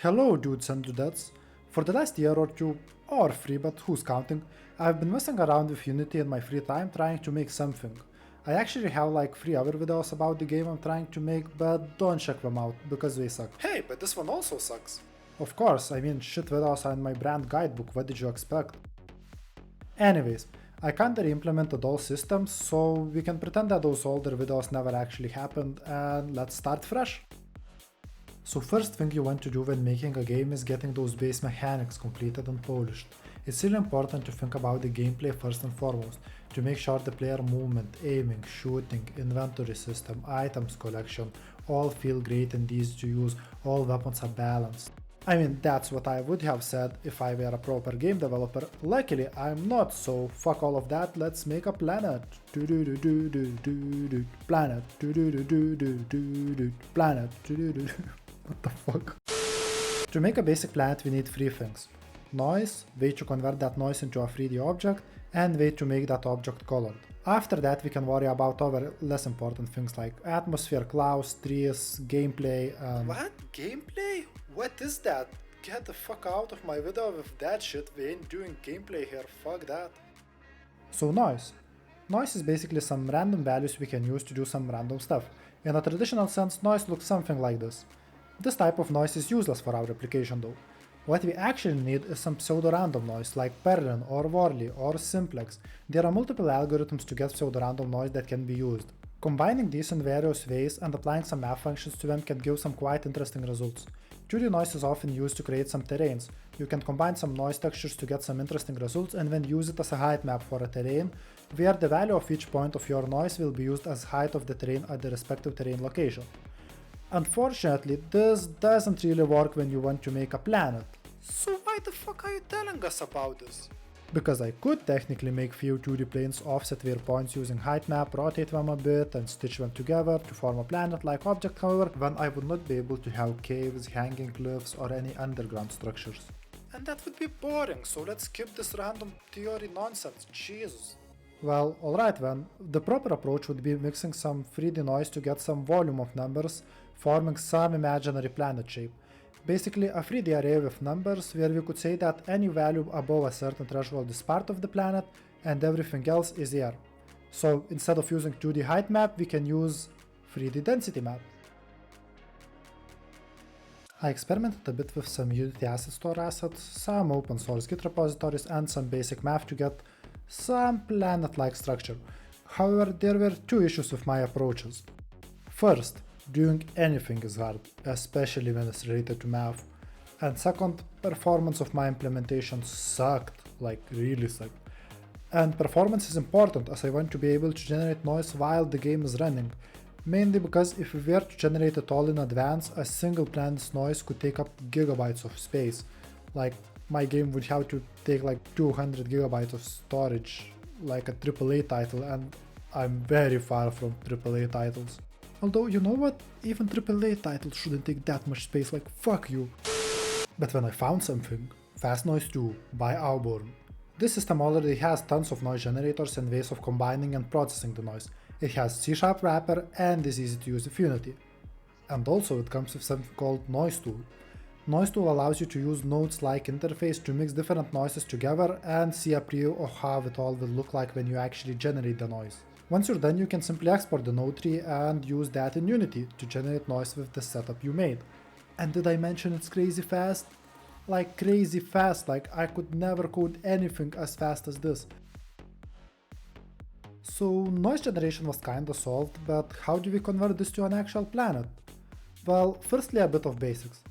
Hello dudes and dudettes. For the last year or two, or three, but who's counting, I've been messing around with Unity in my free time trying to make something. I actually have like 3 other videos about the game I'm trying to make, but don't check them out, because they suck. Hey, but this one also sucks. Of course, I mean shit videos are in my brand guidebook, what did you expect? Anyways, I kinda re-implemented all systems, so we can pretend that those older videos never actually happened, and let's start fresh. So first thing you want to do when making a game is getting those base mechanics completed and polished. It's really important to think about the gameplay first and foremost, to make sure the player movement, aiming, shooting, inventory system, items collection all feel great and easy to use, all weapons are balanced. I mean, that's what I would have said if I were a proper game developer. Luckily, I'm not, so fuck all of that, let's make a planet. Planet. Planet. What the fuck? To make a basic planet we need 3 things. Noise, way to convert that noise into a 3D object, and way to make that object colored. After that we can worry about other less important things like atmosphere, clouds, trees, gameplay. What? Gameplay? What is that? Get the fuck out of my video with that shit, we ain't doing gameplay here, fuck that. So noise. Noise is basically some random values we can use to do some random stuff. In a traditional sense, noise looks something like this. This type of noise is useless for our application though. What we actually need is some pseudo-random noise like Perlin or Worley or Simplex. There are multiple algorithms to get pseudo-random noise that can be used. Combining these in various ways and applying some math functions to them can give some quite interesting results. 2D noise is often used to create some terrains. You can combine some noise textures to get some interesting results and then use it as a height map for a terrain, where the value of each point of your noise will be used as height of the terrain at the respective terrain location. Unfortunately, this doesn't really work when you want to make a planet. So why the fuck are you telling us about this? Because I could technically make few 2D planes offset their points using height map, rotate them a bit and stitch them together to form a planet-like object, however, then I would not be able to have caves, hanging cliffs or any underground structures. And that would be boring, so let's skip this random theory nonsense, Jesus. Well, alright then, the proper approach would be mixing some 3D noise to get some volume of numbers, forming some imaginary planet shape. Basically a 3D array with numbers where we could say that any value above a certain threshold is part of the planet and everything else is air. So instead of using 2D height map, we can use 3D density map. I experimented a bit with some Unity asset store assets, some open source Git repositories and some basic math to get some planet-like structure. However, there were 2 issues with my approaches. First, doing anything is hard, especially when it's related to math. And second, performance of my implementation sucked, like really sucked. And performance is important as I want to be able to generate noise while the game is running. Mainly because if we were to generate it all in advance, a single planet's noise could take up gigabytes of space. Like, my game would have to take like 200 gigabytes of storage, like a AAA title, and I'm very far from AAA titles. Although, you know what? Even AAA titles shouldn't take that much space, like fuck you. But when I found something, Fast Noise 2 by Auburn. This system already has tons of noise generators and ways of combining and processing the noise. It has C# wrapper and is easy to use with Unity. And also it comes with something called Noise Tool. Noise Tool allows you to use nodes-like interface to mix different noises together and see a preview of how it all will look like when you actually generate the noise. Once you're done, you can simply export the node tree and use that in Unity to generate noise with the setup you made. And did I mention it's crazy fast? Like crazy fast, like I could never code anything as fast as this. So noise generation was kinda solved, but how do we convert this to an actual planet? Well, firstly a bit of basics.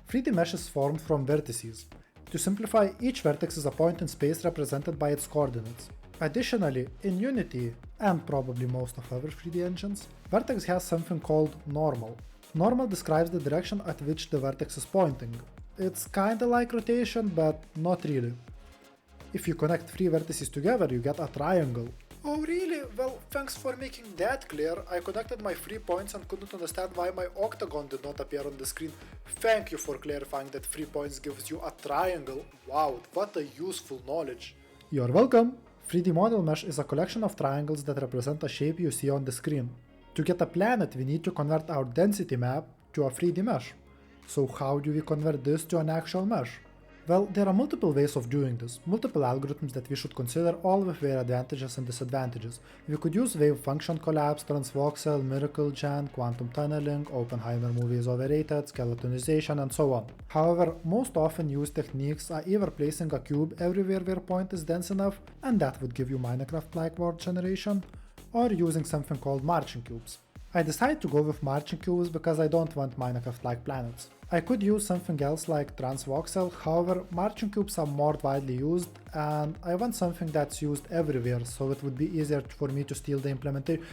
3D mesh is formed from vertices. To simplify, each vertex is a point in space represented by its coordinates. Additionally, in Unity, and probably most of other 3D engines, vertex has something called normal. Normal describes the direction at which the vertex is pointing. It's kinda like rotation, but not really. If you connect 3 vertices together, you get a triangle. Oh really? Well, thanks for making that clear. I connected my 3 points and couldn't understand why my octagon did not appear on the screen. Thank you for clarifying that 3 points gives you a triangle. Wow, what a useful knowledge. You're welcome. 3D model mesh is a collection of triangles that represent a shape you see on the screen. To get a planet, we need to convert our density map to a 3D mesh. So how do we convert this to an actual mesh? Well, there are multiple ways of doing this, multiple algorithms that we should consider, all with their advantages and disadvantages. We could use wave function collapse, transvoxel, miracle gen, quantum tunneling, Oppenheimer movie is overrated, skeletonization, and so on. However, most often used techniques are either placing a cube everywhere where point is dense enough, and that would give you Minecraft-like world generation, or using something called marching cubes. I decided to go with marching cubes because I don't want Minecraft-like planets. I could use something else like transvoxel, however, marching cubes are more widely used and I want something that's used everywhere so it would be easier for me to steal the implementation,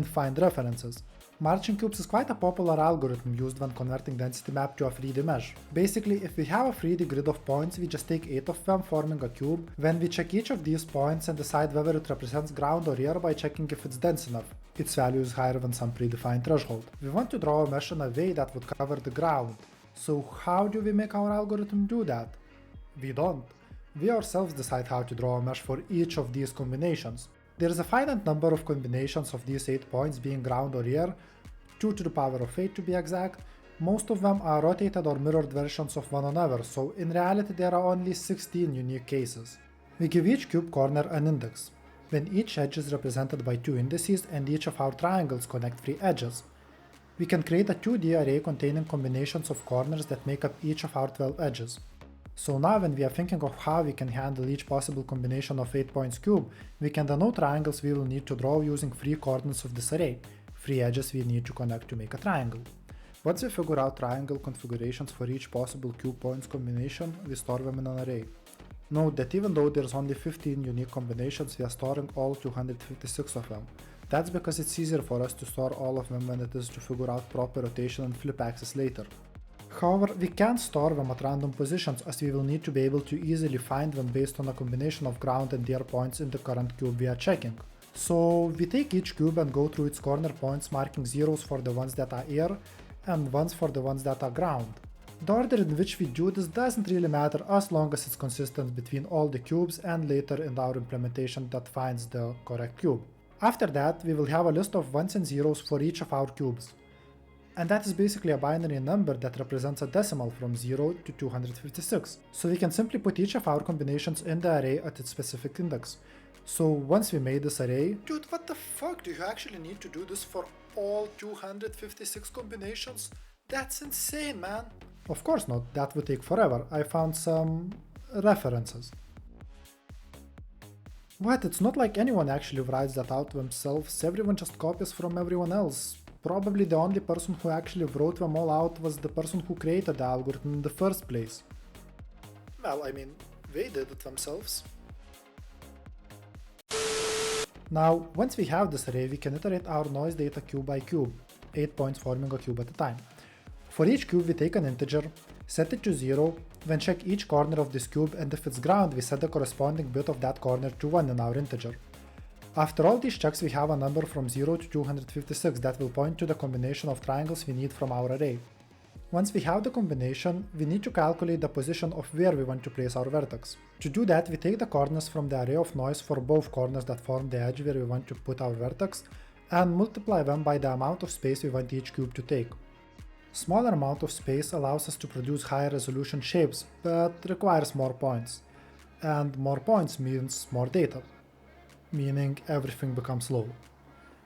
find references. Marching cubes is quite a popular algorithm used when converting density map to a 3D mesh. Basically, if we have a 3D grid of points, we just take 8 of them forming a cube, then we check each of these points and decide whether it represents ground or air by checking if it's dense enough. Its value is higher than some predefined threshold. We want to draw a mesh in a way that would cover the ground. So how do we make our algorithm do that? We don't. We ourselves decide how to draw a mesh for each of these combinations. There is a finite number of combinations of these 8 points being ground or air, 2 to the power of 8 to be exact. Most of them are rotated or mirrored versions of one another, so in reality there are only 16 unique cases. We give each cube corner an index, when each edge is represented by 2 indices and each of our triangles connect 3 edges. We can create a 2D array containing combinations of corners that make up each of our 12 edges. So now when we are thinking of how we can handle each possible combination of 8 points cube, we can denote triangles we will need to draw using 3 coordinates of this array, 3 edges we need to connect to make a triangle. Once we figure out triangle configurations for each possible cube points combination, we store them in an array. Note that even though there's only 15 unique combinations, we are storing all 256 of them. That's because it's easier for us to store all of them than it is to figure out proper rotation and flip axis later. However, we can't store them at random positions as we will need to be able to easily find them based on a combination of ground and air points in the current cube we are checking. So we take each cube and go through its corner points, marking zeros for the ones that are air and ones for the ones that are ground. The order in which we do this doesn't really matter as long as it's consistent between all the cubes and later in our implementation that finds the correct cube. After that, we will have a list of ones and zeros for each of our cubes. And that is basically a binary number that represents a decimal from 0 to 256. So we can simply put each of our combinations in the array at its specific index. So once we made this array... Dude, what the fuck? Do you actually need to do this for all 256 combinations? That's insane, man! Of course not, that would take forever. I found some references. What? It's not like anyone actually writes that out themselves, everyone just copies from everyone else. Probably the only person who actually wrote them all out was the person who created the algorithm in the first place. Well, they did it themselves. Now, once we have this array, we can iterate our noise data cube by cube, 8 points forming a cube at a time. For each cube we take an integer, set it to 0, then check each corner of this cube, and if it's ground we set the corresponding bit of that corner to 1 in our integer. After all these checks we have a number from 0 to 256 that will point to the combination of triangles we need from our array. Once we have the combination, we need to calculate the position of where we want to place our vertex. To do that, we take the coordinates from the array of noise for both corners that form the edge where we want to put our vertex, and multiply them by the amount of space we want each cube to take. Smaller amount of space allows us to produce higher resolution shapes, but requires more points. And more points means more data, meaning everything becomes low.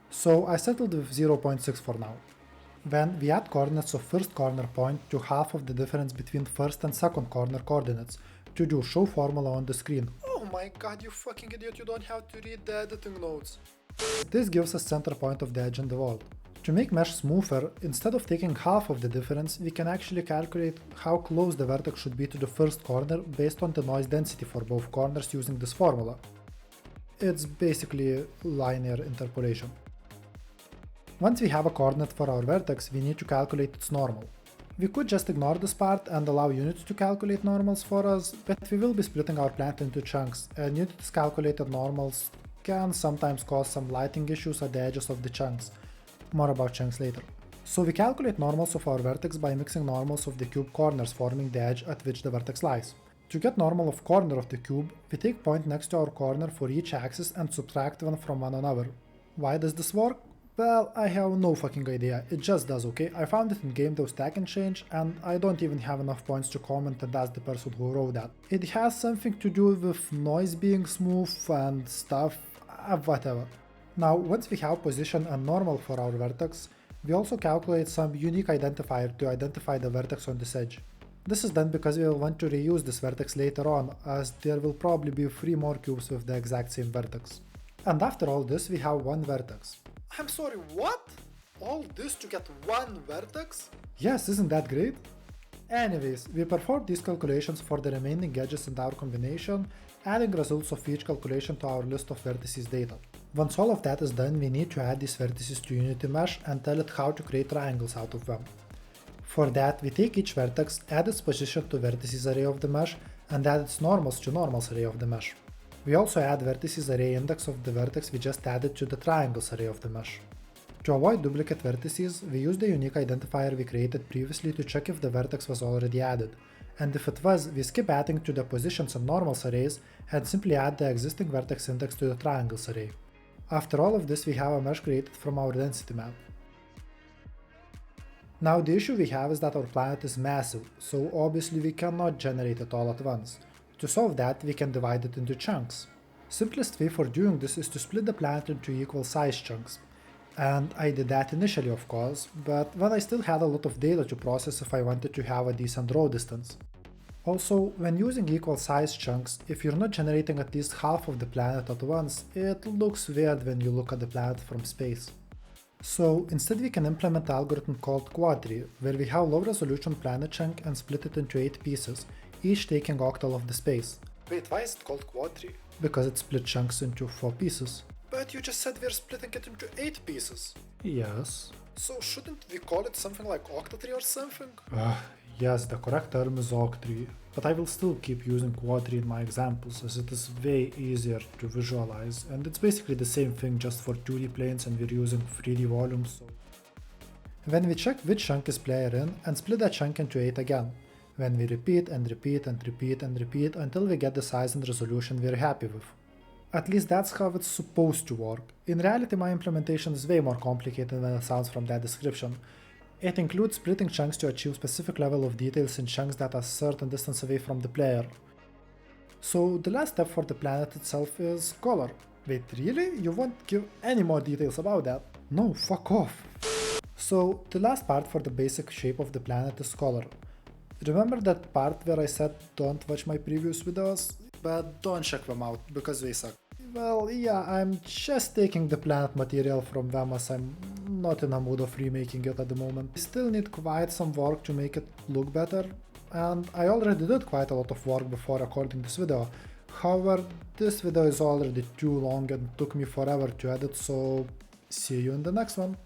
So I settled with 0.6 for now. Then we add coordinates of first corner point to half of the difference between first and second corner coordinates to do show formula on the screen. Oh my god, you fucking idiot, you don't have to read the editing notes. This gives us center point of the edge in the world. To make mesh smoother, instead of taking half of the difference, we can actually calculate how close the vertex should be to the first corner based on the noise density for both corners using this formula. It's basically linear interpolation. Once we have a coordinate for our vertex, we need to calculate its normal. We could just ignore this part and allow Unity to calculate normals for us, but we will be splitting our plant into chunks, and Unity's calculated normals can sometimes cause some lighting issues at the edges of the chunks. More about chunks later. So we calculate normals of our vertex by mixing normals of the cube corners forming the edge at which the vertex lies. To get normal of corner of the cube, we take point next to our corner for each axis and subtract them from one another. Why does this work? Well, I have no fucking idea, it just does, okay? I found it in Game Dev Stack and Change, and I don't even have enough points to comment and ask the person who wrote that. It has something to do with noise being smooth and stuff, whatever. Now, once we have position and normal for our vertex, we also calculate some unique identifier to identify the vertex on this edge. This is done because we will want to reuse this vertex later on, as there will probably be 3 more cubes with the exact same vertex. And after all this, we have one vertex. I'm sorry, what? All this to get one vertex? Yes, isn't that great? Anyways, we performed these calculations for the remaining edges in our combination, adding results of each calculation to our list of vertices data. Once all of that is done, we need to add these vertices to Unity Mesh and tell it how to create triangles out of them. For that, we take each vertex, add its position to vertices array of the mesh, and add its normals to normals array of the mesh. We also add vertices array index of the vertex we just added to the triangles array of the mesh. To avoid duplicate vertices, we use the unique identifier we created previously to check if the vertex was already added, and if it was, we skip adding to the positions and normals arrays and simply add the existing vertex index to the triangles array. After all of this, we have a mesh created from our density map. Now the issue we have is that our planet is massive, so obviously we cannot generate it all at once. To solve that, we can divide it into chunks. Simplest way for doing this is to split the planet into equal size chunks. And I did that initially, of course, but when I still had a lot of data to process if I wanted to have a decent draw distance. Also, when using equal size chunks, if you're not generating at least half of the planet at once, it looks weird when you look at the planet from space. So instead we can implement an algorithm called quadtree, where we have low resolution planet chunk and split it into 8 pieces, each taking octal of the space. Wait, why is it called quadtree? Because it split chunks into 4 pieces. But you just said we're splitting it into 8 pieces. Yes. So shouldn't we call it something like octatree or something? Yes, the correct term is octree, but I will still keep using quadtree in my examples as it is way easier to visualize, and it's basically the same thing just for 2D planes and we're using 3D volumes. So when we check which chunk is player in and split that chunk into 8 again, when we repeat and repeat and repeat and repeat until we get the size and resolution we're happy with. At least that's how it's supposed to work. In reality, my implementation is way more complicated than it sounds from that description. It includes splitting chunks to achieve specific level of details in chunks that are a certain distance away from the player. So the last step for the planet itself is color. Wait, really? You won't give any more details about that? No, fuck off. So the last part for the basic shape of the planet is color. Remember that part where I said don't watch my previous videos? But don't check them out, because they suck. Well, yeah, I'm just taking the planet material from them as I'm not in a mood of remaking it at the moment. I still need quite some work to make it look better, and I already did quite a lot of work before recording this video. However, this video is already too long and took me forever to edit, so see you in the next one.